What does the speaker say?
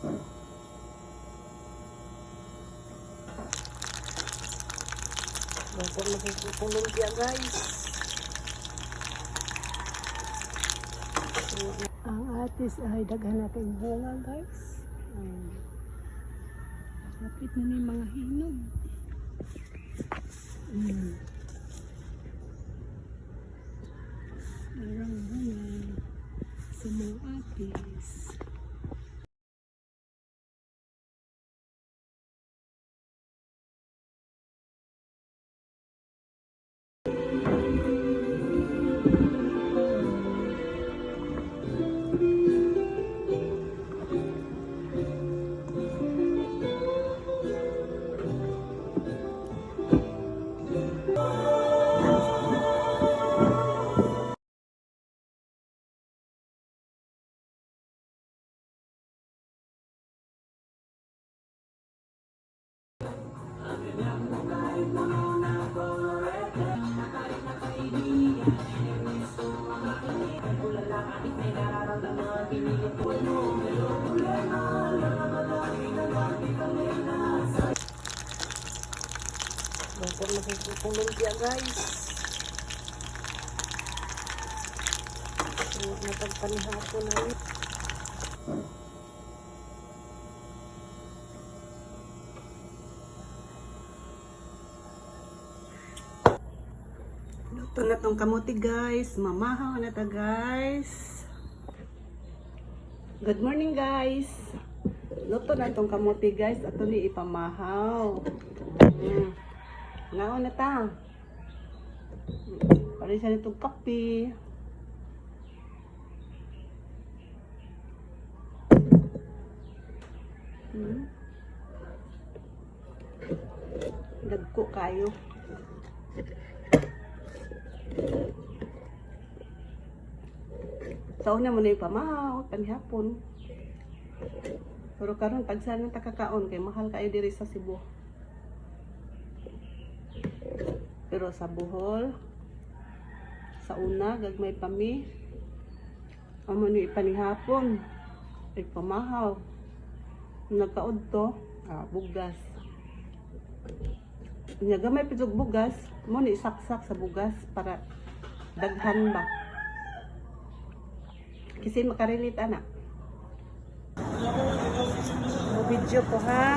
Bangkot na sa lumpia, guys. Ang atis ay daghan natin bunga, guys. Kapit na may mga hinog. Parang bunga sa mga atis. Bangkot na sa lumpia, guys. Napagpanihapon na rin. Luto na tong kamuti, guys. Mamahaw na ta, guys. Good morning, guys. Luto na tong kamuti, guys. Ato ni ipamahaw. Naon na ta. Pari siya nitong kape. Dagko kayo. Sa una mo na yung pamahaw, panihapon. Pero karon pag saan nang takakaon, kay mahal kayo diri sa Cebu. Pero sa Bohol, sa una, gagmay pami. Amo ni ipanihapon, ay pamahaw. Nagkaod to, bugas. Gamay pitsog bugas, mo ni isaksak sa bugas para daghan ba. Kasi makarilit anak. Video ko ha.